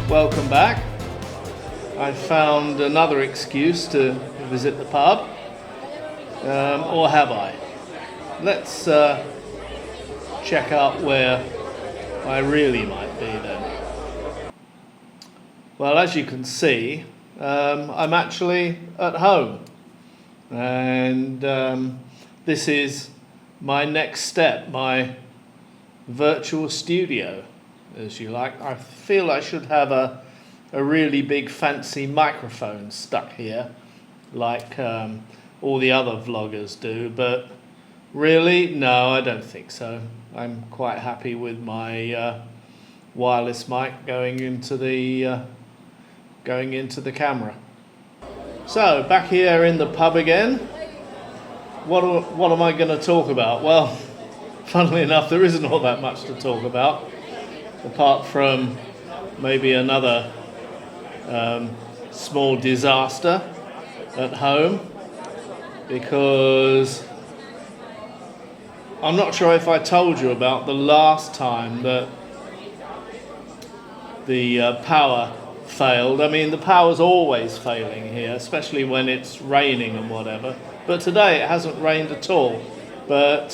welcome back. I found another excuse to visit the pub, or have I? Let's check out where I really might be then. Well, as you can see, I'm actually at home, and this is my next step, my virtual studio, as you like. I feel I should have a really big fancy microphone stuck here, like all the other vloggers do, but really, no, I don't think so. I'm quite happy with my wireless mic going into the camera. So back here in the pub again. What am I going to talk about? Well, funnily enough, there isn't all that much to talk about, apart from maybe another small disaster at home, because I'm not sure if I told you about the last time that the power failed. I mean, the power's always failing here, especially when it's raining and whatever, but today it hasn't rained at all. But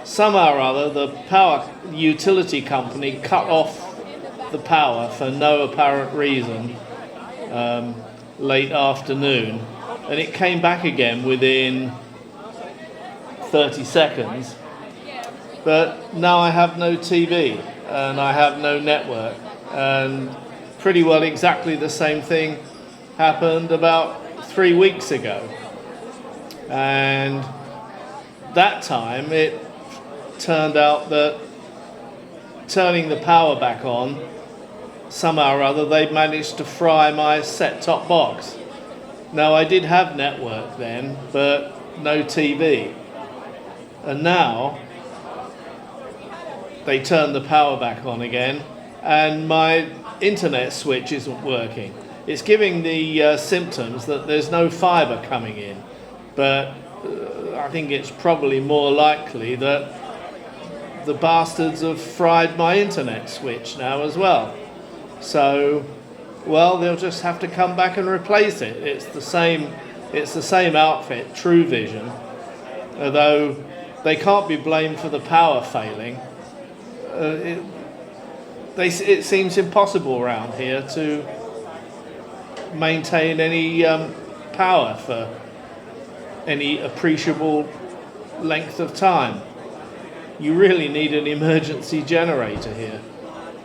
somehow or other the power utility company cut off the power for no apparent reason late afternoon, and it came back again within 30 seconds. But now I have no TV and I have no network, and pretty well exactly the same thing happened about 3 weeks ago, and that time it turned out that turning the power back on, somehow or other they managed to fry my set-top box. Now, I did have network then, but no TV. And now they turned the power back on again, and my internet switch isn't working. It's giving the symptoms that there's no fibre coming in, but I think it's probably more likely that the bastards have fried my internet switch now as well. So, well, they'll just have to come back and replace it. It's the same outfit, True Vision, although they can't be blamed for the power failing. It seems impossible around here to maintain any power for any appreciable length of time. You really need an emergency generator here,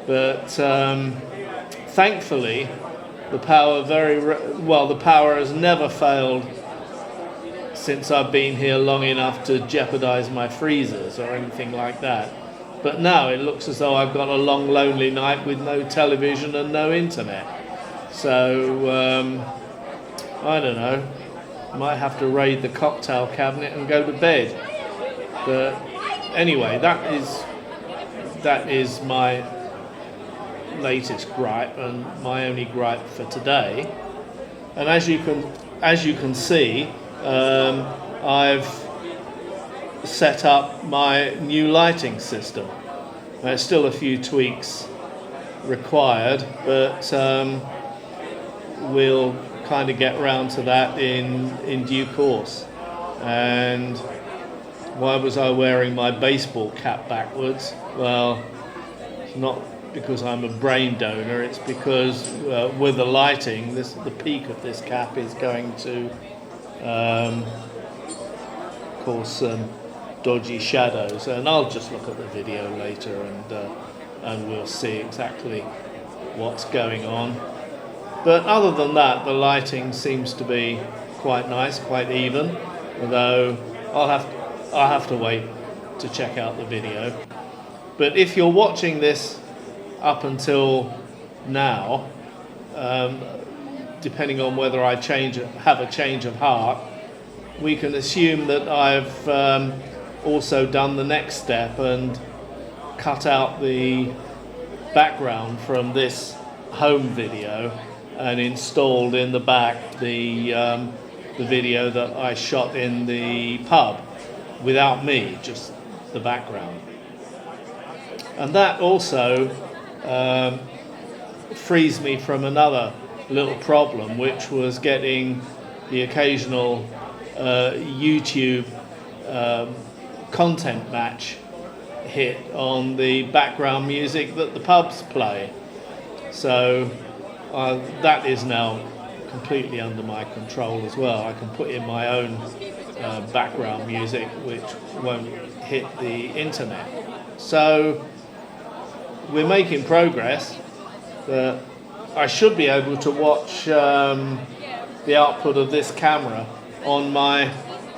but thankfully the power the power has never failed since I've been here long enough to jeopardize my freezers or anything like that. But now it looks as though I've got a long lonely night with no television and no internet. So I don't know, might have to raid the cocktail cabinet and go to bed. But anyway, that is my latest gripe, and my only gripe for today. And as you can see, I've set up my new lighting system. There's still a few tweaks required, but we'll kind of get round to that in due course. And why was I wearing my baseball cap backwards? Well, it's not because I'm a brain donor, it's because with the lighting, the peak of this cap is going to cause some dodgy shadows, and I'll just look at the video later and we'll see exactly what's going on. But other than that, the lighting seems to be quite nice, quite even, although I'll have to wait to check out the video. But if you're watching this up until now, depending on whether I have a change of heart, we can assume that I've also done the next step and cut out the background from this home video and installed in the back the video that I shot in the pub without me, just the background. And that also frees me from another little problem, which was getting the occasional YouTube content match hit on the background music that the pubs play. So that is now completely under my control as well. I can put in my own background music which won't hit the internet. So we're making progress. I should be able to watch the output of this camera on my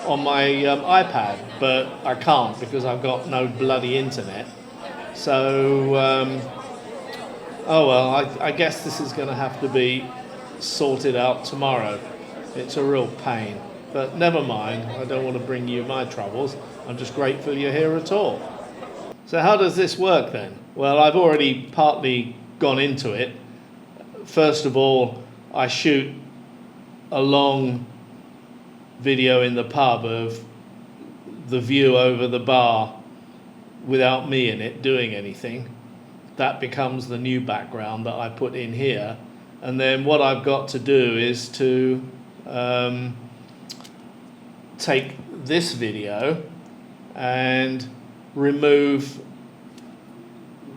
iPad, but I can't because I've got no bloody internet. So oh well, I guess this is going to have to be sorted out tomorrow. It's a real pain, but never mind. I don't want to bring you my troubles. I'm just grateful you're here at all. So how does this work then? Well, I've already partly gone into it. First of all, I shoot a long video in the pub of the view over the bar without me in it doing anything. That becomes the new background that I put in here. And then what I've got to do is to take this video and remove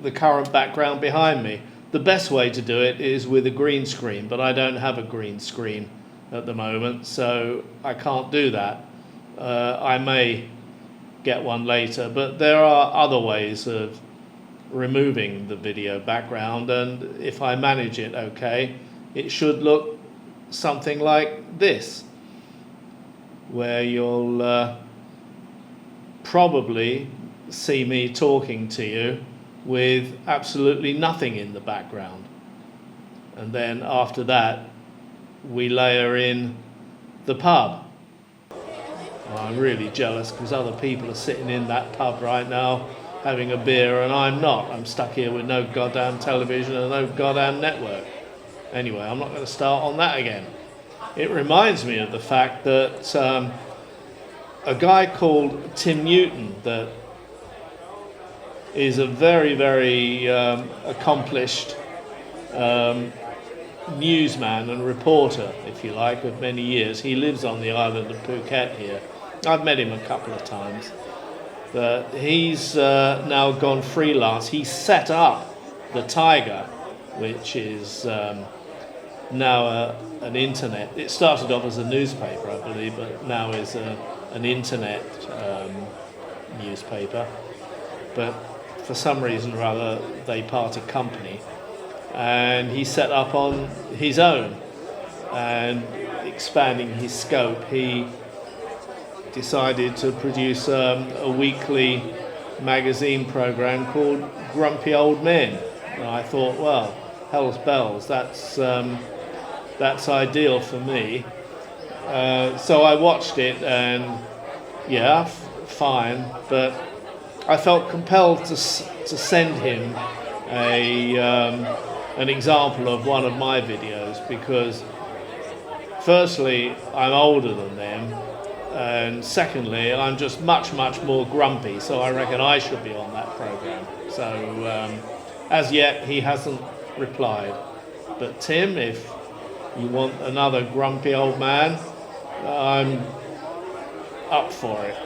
the current background behind me. The best way to do it is with a green screen, but I don't have a green screen at the moment, so I can't do that. I may get one later, but there are other ways of removing the video background, and if I manage it okay, it should look something like this, where you'll probably see me talking to you with absolutely nothing in the background. And then after that, we layer in the pub. Well, I'm really jealous because other people are sitting in that pub right now having a beer and I'm not. I'm stuck here with no goddamn television and no goddamn network. Anyway, I'm not going to start on that again. It reminds me of the fact that a guy called Tim Newton, that is a very, very accomplished newsman and reporter, if you like, of many years. He lives on the island of Phuket here. I've met him a couple of times. But he's now gone freelance. He set up the Tiger, which is now an internet. It started off as a newspaper, I believe, but now is an internet newspaper. But for some reason or other, they parted company. And he set up on his own, and expanding his scope, he decided to produce a weekly magazine program called Grumpy Old Men. And I thought, well, hell's bells, that's ideal for me. So I watched it, and yeah, fine, but I felt compelled to send him an example of one of my videos, because firstly, I'm older than them, and secondly, I'm just much more grumpy, so I reckon I should be on that program. So as yet, he hasn't replied. But Tim, if you want another grumpy old man, I'm up for it.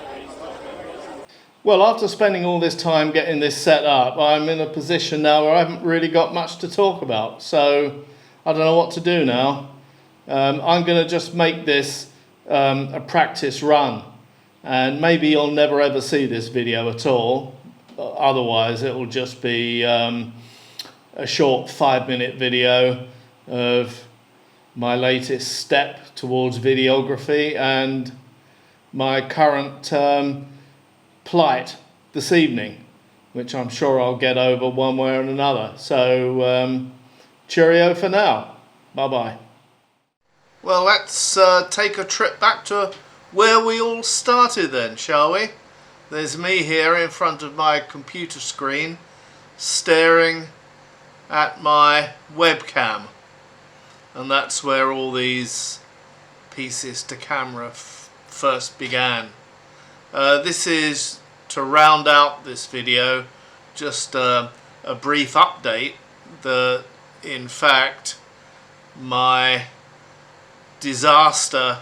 Well, after spending all this time getting this set up, I'm in a position now where I haven't really got much to talk about. So I don't know what to do now. I'm going to just make this a practice run. And maybe you'll never ever see this video at all. Otherwise, it will just be a short 5-minute video of my latest step towards videography and my current plight this evening, which I'm sure I'll get over one way or another. So cheerio for now. Bye-bye. Well, let's take a trip back to where we all started then, shall we? There's me here in front of my computer screen, staring at my webcam. And that's where all these pieces to camera first began. This is, to round out this video, just a brief update that in fact, my disaster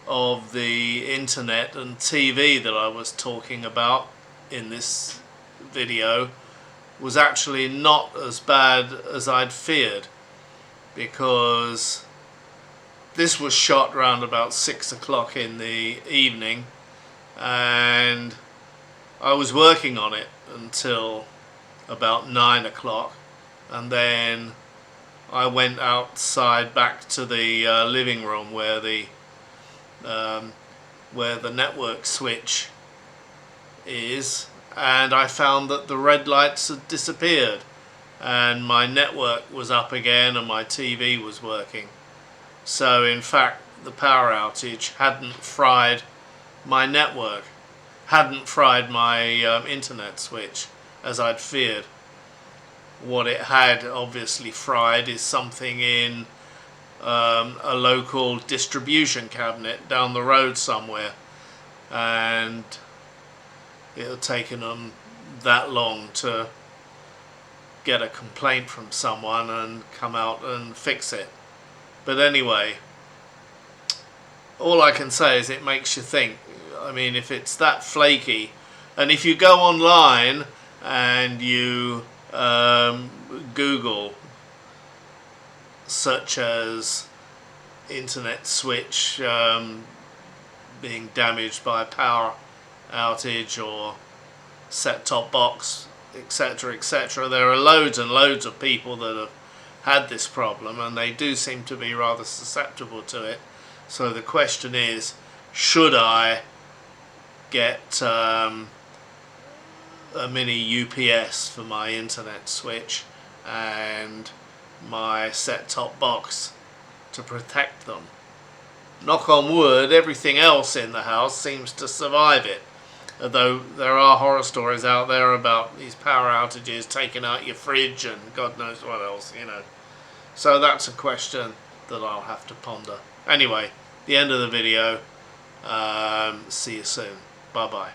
of the internet and TV that I was talking about in this video was actually not as bad as I'd feared, because this was shot around about 6 o'clock in the evening, and I was working on it until about 9 o'clock, and then I went outside back to the living room where the network switch is, and I found that the red lights had disappeared and my network was up again and my TV was working. So in fact the power outage hadn't fried my network, hadn't fried my internet switch as I'd feared. What it had obviously fried is something in a local distribution cabinet down the road somewhere, and it had taken them that long to get a complaint from someone and come out and fix it. But anyway, all I can say is it makes you think. I mean, if it's that flaky, and if you go online and you Google such as internet switch being damaged by a power outage or set-top box, etc., etc., there are loads and loads of people that have had this problem, and they do seem to be rather susceptible to it. So the question is, should I get a mini UPS for my internet switch and my set-top box to protect them? Knock on wood, everything else in the house seems to survive it, although there are horror stories out there about these power outages taking out your fridge and God knows what else, you know. So that's a question that I'll have to ponder. Anyway, the end of the video. See you soon. Bye bye.